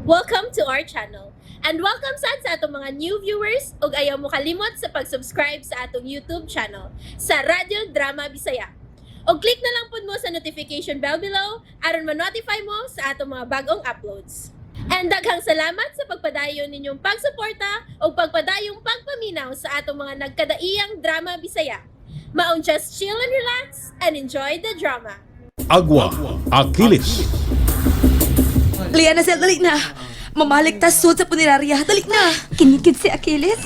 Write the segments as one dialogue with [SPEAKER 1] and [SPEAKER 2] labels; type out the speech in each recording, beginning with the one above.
[SPEAKER 1] Welcome to our channel. And welcome sa atong mga new viewers ug ayaw mo kalimot sa pag-subscribe sa atong YouTube channel sa Radio Drama Bisaya. O click na lang pud mo sa notification bell below aron ma-notify mo sa atong mga bagong uploads. And daghang salamat sa pagpadayon ninyong pagsuporta o pagpadayong pagpaminaw sa atong mga nagkadaiyang Drama Bisaya. Maong just chill and relax and enjoy the drama.
[SPEAKER 2] Agwa, Achilles.
[SPEAKER 3] Liana, Sel, dali na. Mamaligtas sud sa punerarya. Dali na.
[SPEAKER 4] Kinikid si Achilles.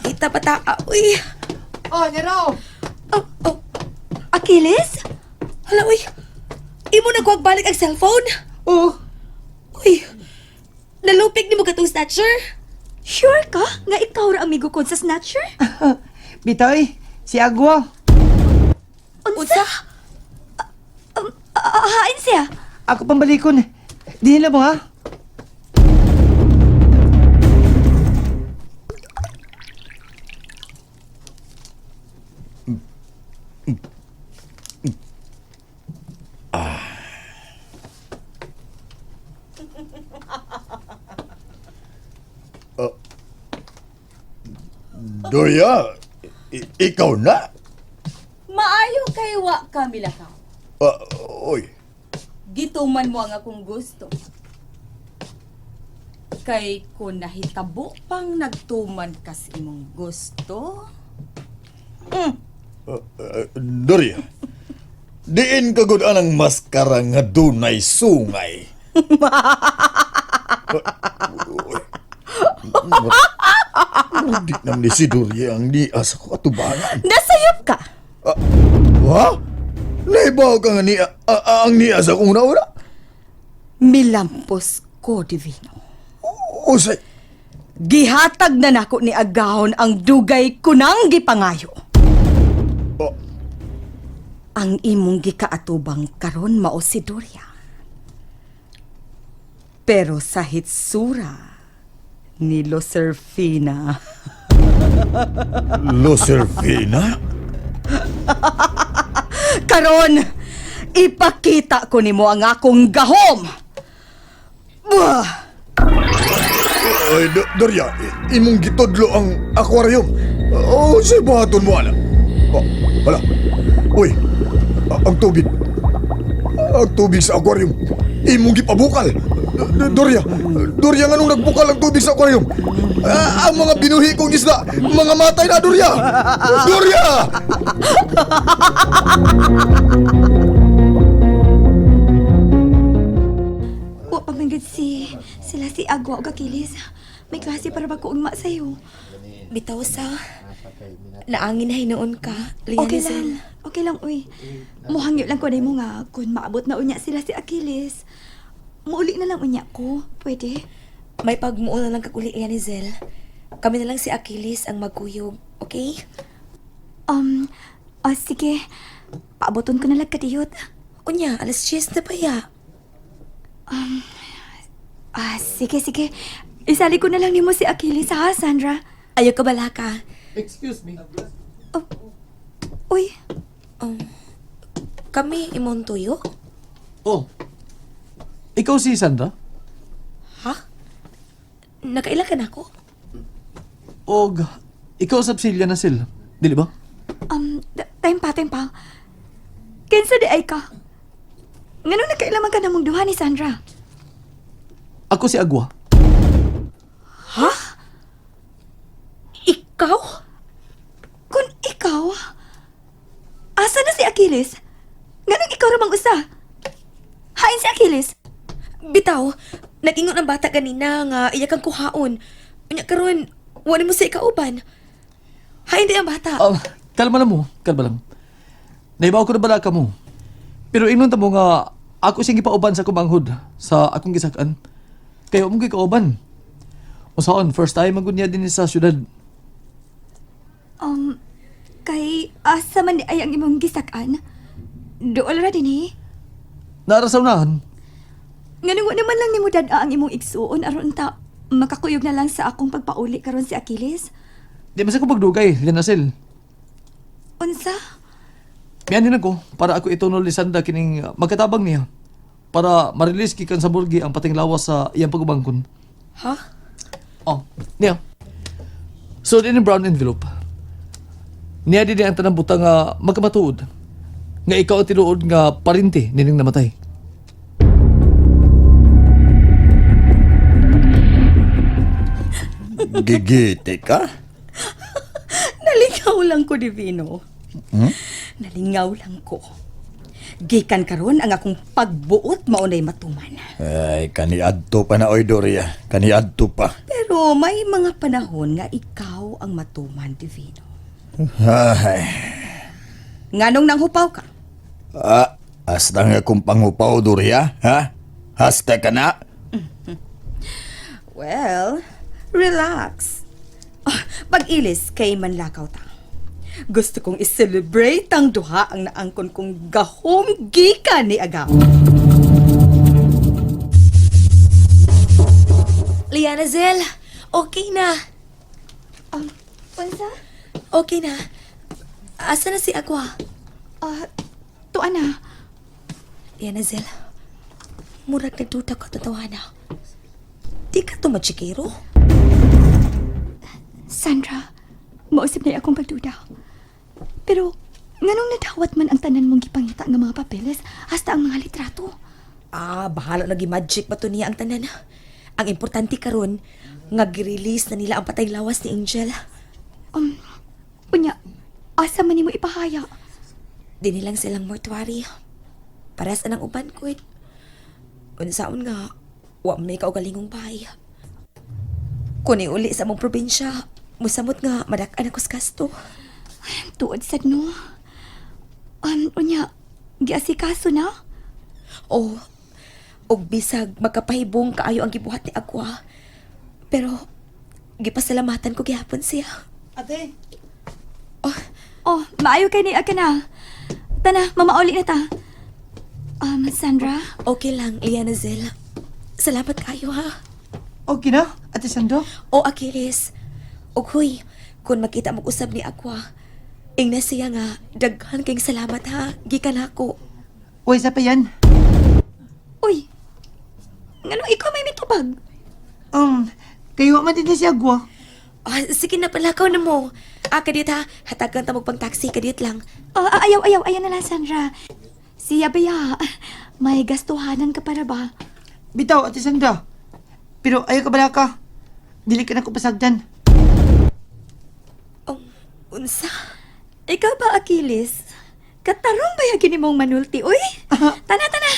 [SPEAKER 3] Kita pataa. Uy.
[SPEAKER 5] Oh, Nero!
[SPEAKER 3] Oh.
[SPEAKER 4] Achilles?
[SPEAKER 3] Hala, uy. Imo nagwag balik ang cellphone?
[SPEAKER 5] Oh,
[SPEAKER 3] Uy. Nalupig ni mo katong snatcher?
[SPEAKER 4] Sure ka? Nga ikaw ra amigo ko sa Snatcher?
[SPEAKER 5] Bitoy, si Agwa.
[SPEAKER 3] Unsa?
[SPEAKER 4] Hain siya.
[SPEAKER 5] Ako pambalikon. Di nila mo, ha?
[SPEAKER 6] Doya, ikaw na?
[SPEAKER 7] Maayo kay wa ka milakaw.
[SPEAKER 6] Oy,
[SPEAKER 7] Gituman mo ang akong gusto. Kay kung nahitabo pang nagtuman ka sa imong gusto.
[SPEAKER 6] Doria, diin kagod anang maskara nga dunay sungay. Di naman ni si Doria ang nias ako atubangan.
[SPEAKER 7] Nasayop ka!
[SPEAKER 6] Ha? Naibaw ka nga ang nias ako una-una?
[SPEAKER 7] Milampos ko, Divino.
[SPEAKER 6] Usay,
[SPEAKER 7] Gihatag na nako ni Agahon ang dugay kunang gipangayo.
[SPEAKER 6] Oh.
[SPEAKER 7] Ang imong gikaatubang karon mao si Doria. Pero sa hitsura ni Loserfina.
[SPEAKER 6] Loserfina?
[SPEAKER 7] Karon, ipakita ko nimo ang akong gahom. Bah!
[SPEAKER 6] Ay, Doria, imong gitodlo ang aquarium. Si buhaton mo, ana. Hala. Uy, ang tubig. Ang tubig sa aquarium. Imong gipabukal. Doria, nganong nagbukal ang tubig sa aquarium? Ang mga binuhi kong isda, mga matay na, Doria! Doria!
[SPEAKER 4] Wa pamanggad sila si Agwa o Achilles. May klase para ba ko ugma sa'yo?
[SPEAKER 3] Bitaw sa. Naangin na hinoon ka. Liana,
[SPEAKER 4] Okay
[SPEAKER 3] Sel.
[SPEAKER 4] lang. Okay lang, uy. Muhangyo lang ko na mo nga kung maabot na unya sila si Achilles. Muuli na lang unya ko. Pwede?
[SPEAKER 3] May pagmuo na lang kakuli, Liana, Zel. Kami na lang si Achilles ang magkuyog. Okay?
[SPEAKER 4] Sige. Paaboton ko na lang kadiyot.
[SPEAKER 3] Unya, alas 10 na pa ya.
[SPEAKER 4] Sige. Isali ko na lang nimo si Achilles, ha, Sandra?
[SPEAKER 3] Ayaw ka bala ka.
[SPEAKER 5] Excuse me.
[SPEAKER 4] Uy,
[SPEAKER 3] Kami imong tuyo?
[SPEAKER 8] Oh, ikaw si Sandra?
[SPEAKER 3] Ha? Nakaila ka na ako?
[SPEAKER 8] O, ikaw sa Silya na Sil, dili ba?
[SPEAKER 4] time pa. Kinsa di ay ka? Nganong nakailaman ka namong duha ni Sandra?
[SPEAKER 8] Ako si Agwa.
[SPEAKER 3] Ha? Ikaw?
[SPEAKER 4] Kung ikaw, asa na si Achilles? Nganong ikaw ramang usa? Hain si Achilles?
[SPEAKER 3] Bitaw, nag-ingon ang bata kanina nga iya kang kuhaon. Unya karon, wala mo sa ikauban. Ha, hindi ang bata.
[SPEAKER 8] Kalma lang mo, kalma lang. Naibaw ko na bala ka mo. Pero inon ta mo nga, ako sing gipauban sa kumanghod sa akong gisakan. Kaya mo kauban. Usaon, first time magunya din sa syudad.
[SPEAKER 4] Kay asa man di ay ang imong gisakan? Dool ra din eh.
[SPEAKER 8] Narasawnahan.
[SPEAKER 4] Nganong wa naman lang nimo dad-a ang imong igsuon aron ta makakuyog na lang sa akong pagpauli karon si Achilles.
[SPEAKER 8] Di man sa ko pagdugay, Linasil.
[SPEAKER 4] Unsa?
[SPEAKER 8] Miyanin ako para ako itunol ni Sanda kining magkatabang niya. para ma-release gikan sa burgi ang pating lawas sa iyang pagubangkon.
[SPEAKER 3] Ha?
[SPEAKER 8] Oh, niya. So, in a brown envelope. Niya din ang tanang butang nga magkamatuod. Nga ikaw ang tinuod nga parinti nining namatay.
[SPEAKER 6] Gigiti ka?
[SPEAKER 7] Nalingaw lang ko, Divino. Nalingaw lang ko. Gikan karon ang akong pagbuot maunay matuman.
[SPEAKER 6] Ay, kaniadto pa na, oy, Doria. Kaniadto pa.
[SPEAKER 7] Pero may mga panahon nga ikaw ang matuman, Divino.
[SPEAKER 6] Ay,
[SPEAKER 7] Nganong nanghupaw ka?
[SPEAKER 6] hasta nga kung pangupaw, Doria, ha? Hasta ka na?
[SPEAKER 7] Well, relax. Pag-ilis kay manlakaw ta. Gusto kong i-celebrate ang duha ang naangkon kong gahom gikan ni Agaw.
[SPEAKER 3] Liana Zel, okay na.
[SPEAKER 4] Unsa?
[SPEAKER 3] Okay na. Asa na si Agwa?
[SPEAKER 4] Tuan na.
[SPEAKER 3] Liana Zel, murag nagduda ko tatawana. Di ka to machikero?
[SPEAKER 4] Sandra, mausip na akong pagduda. Pero, nganong nadawat man ang tanan mong gipangita ng mga papeles hasta ang mga litrato?
[SPEAKER 3] Bahala lagi magic ba to niya ang tanan. Ang importante karon nga gi-release na nila ang patay lawas ni Angel.
[SPEAKER 4] Unya, asa man nimo ipahaya?
[SPEAKER 3] Dinilang silang mortuary. Paras anang uban ko. Unsaon nga, wa may kaugalingong bahay. Kuni uli sa mong probinsya, musamot nga madak-an ako sa gasto.
[SPEAKER 4] Tuod sad no. Unya, giasikaso na?
[SPEAKER 3] O bisag magkapahibong kaayo ang gibuhat ni Agwa. Pero, gipasalamatan ko gihapon siya.
[SPEAKER 5] Ate,
[SPEAKER 4] Oh, maayo kay ni na. Tana, mamauli na ta. Sandra?
[SPEAKER 3] Okay lang, Liana Zel. Salamat kayo ha.
[SPEAKER 5] okay na? Ate Sando?
[SPEAKER 3] O Achilles. O huy, kung makita mag-usab ni Agwa, ingna siya nga, daghan kayong salamat ha. Gikan ako.
[SPEAKER 5] Uy, sa pa yan.
[SPEAKER 4] Uy, ngano ikaw may mitubag?
[SPEAKER 5] Kayo man din si Agwa.
[SPEAKER 3] Sige na palakaw na mo. Kadit ha, hatagan ta pang taxi, kadit lang.
[SPEAKER 4] Ayaw na lang, Sandra. Siya baya, may gastuhanan ka para ba?
[SPEAKER 5] Bitaw, Ate Sando. Pero ayaw ka bala ka. Dili ka na ko pasagdan.
[SPEAKER 3] Unsa?
[SPEAKER 4] Ikaw ba, Achilles? Katarong ba yagin mong manulti, uy? Tana.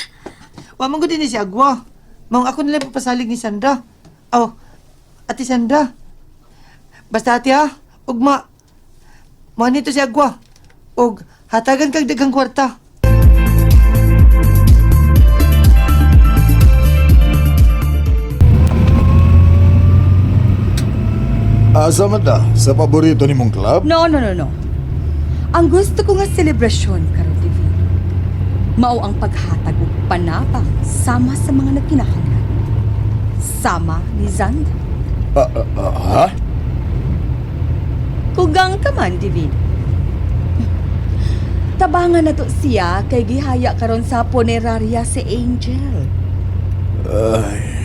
[SPEAKER 5] Wa man ko din si Agwa. Mong ako nila papasalig ni Sandra. Oh, Ate Sandra. Basta ate ha, ugma. Mo nito si Agwa. Ug hatagan kag daghang kwarta.
[SPEAKER 6] Asa man ta? Sa paborito ni mong club?
[SPEAKER 7] No. Ang gusto ko nga selebrasyon karon Divino. Mao ang paghatag og panabang sama sa mga nagkinahanglan. Sama ni Zandra.
[SPEAKER 6] Ha?
[SPEAKER 7] Kugang ka man, Divino. Tabangan na to siya kay gihaya karon sa punerarya si Angel.
[SPEAKER 6] Ay,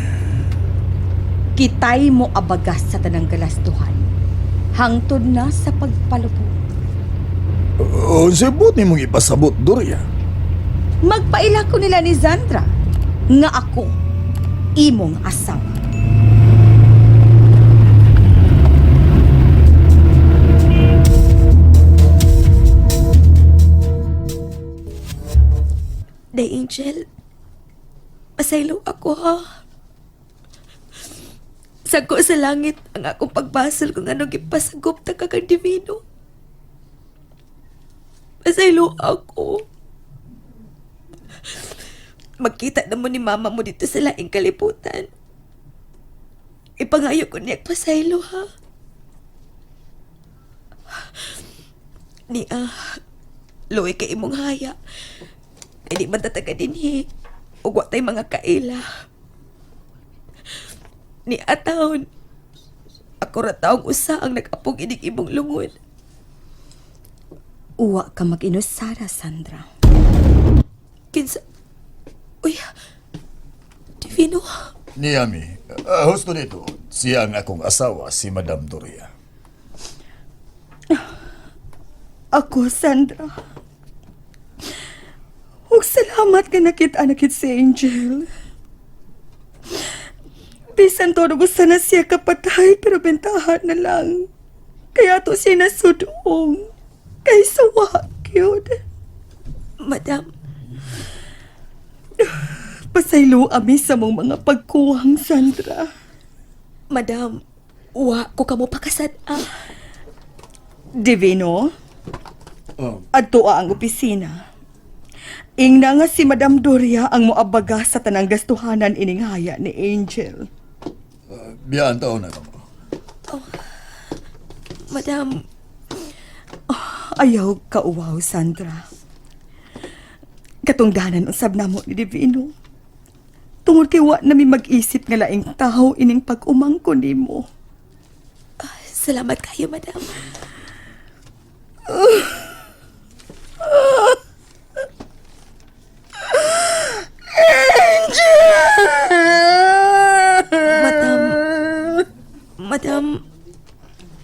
[SPEAKER 7] Kitay mo abagas sa tanang galastuhan. Hangtod na sa pagpalubog.
[SPEAKER 6] unsay buot ni mong ipasabot, Doria?
[SPEAKER 7] Magpaila ko nila ni Zandra nga ako imong asawa.
[SPEAKER 3] Day Angel, pasaylo ako ha. Sako sa langit ang akong pagbasal kung ano gipasagop ta kag Divino. Pasaylo ako. Magkita na mo ni mama mo dito sa laing kaliputan. Ipangayo ko niya pasaylo ha. Loy kay imong haya. Kay di man tataga dinhi. Ug wa tay mga kaila. Ni atawon. Ako ra taong usa ang nag-apog inig imong lungod.
[SPEAKER 7] Uwa ka mag-inusara, Sandra.
[SPEAKER 3] Kinsa... Uy, Divino,
[SPEAKER 6] Niyami, husto nito, siya ang akong asawa, si Madam Doria.
[SPEAKER 7] Ako, Sandra. Ug salamat ka nakit si Angel. Bisan todo gusto na siya kapatay pero bentahan na lang. Kaya to siya nasudong. Kay sawa, yun.
[SPEAKER 3] Madam,
[SPEAKER 7] Pasaylo kami sa mong mga pagkuwang, Sandra.
[SPEAKER 3] Madam, wa ko kamo pakasad.
[SPEAKER 7] Divino,
[SPEAKER 6] Oh,
[SPEAKER 7] adto ang opisina. Ingna nga si Madam Doria ang moabaga sa tanang gastuhanan ining haya ni Angel.
[SPEAKER 6] biyaan taon na kamo.
[SPEAKER 3] Madam,
[SPEAKER 7] Ayaw ka uwaw, Sandra. Katungdanan usab namo ni Divino. Tungod kay wa nami mag-isip nga laing tahaw ining pag-umangko nimo.
[SPEAKER 3] salamat kayo, madam. Madam,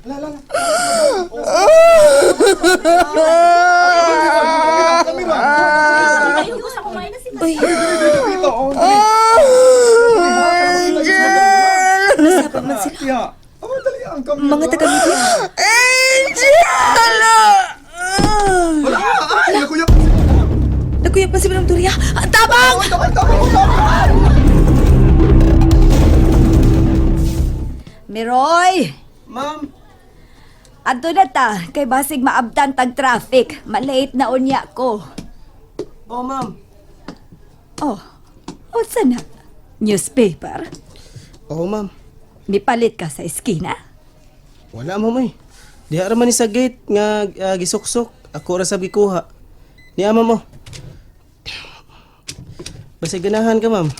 [SPEAKER 3] madam, uy, nasabi man sila. Mga taga-media. Nagkuyap pa si Madam Doria. Tabang!
[SPEAKER 4] Miroy!
[SPEAKER 5] Ma'am,
[SPEAKER 4] Adto na ta, kay basig maabdan tag traffic. Malate na unya ko.
[SPEAKER 5] oh ma'am.
[SPEAKER 4] Oh, unsa na? Newspaper?
[SPEAKER 9] Oo, ma'am.
[SPEAKER 4] Mipalit ka sa eskina?
[SPEAKER 9] Wala, ma'am, eh. Diha raman ni sa gate nga gisuksok. Ako ra sab gikuha. Niya, ma'am, oh. Basta ganahan ka, ma'am.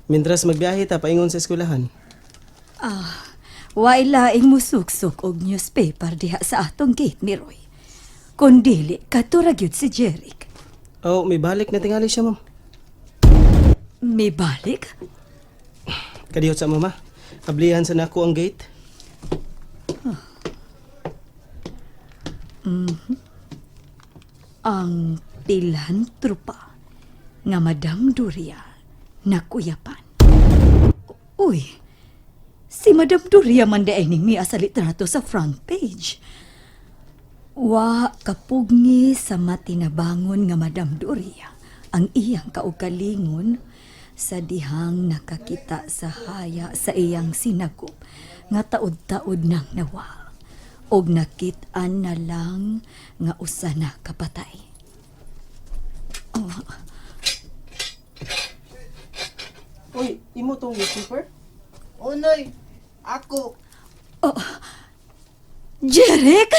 [SPEAKER 9] Mintras magbiyahe ta paingon sa eskwelahan.
[SPEAKER 4] Way laing musuksok og newspaper diha sa atong gate, Miroy. Kundili, katuragyod si Jeric.
[SPEAKER 9] Oh, may balik na tingali siya, ma'am.
[SPEAKER 4] May balik?
[SPEAKER 9] Kadiyot sa mama. Ablihan sa nako ang gate.
[SPEAKER 4] Ang pilantropa nga Madam Doria nakuyapan. Uy, si Madam Doria man daing niya sa litrato sa front page. Wa kapugni sa matinabangon nga Madam Doria ang iyang kaugalingon sa dihang nakakita sa haya sa iyang sinagop nga taod-taod nang nawal og nakit-an na lang nga usa na kapatay.
[SPEAKER 9] Uy, imo tong newspaper?
[SPEAKER 5] Unay, ako.
[SPEAKER 4] Jeric!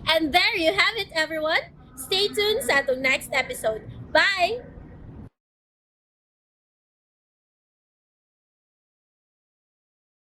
[SPEAKER 1] And there you have it, everyone. Stay tuned sa atong next episode. Bye!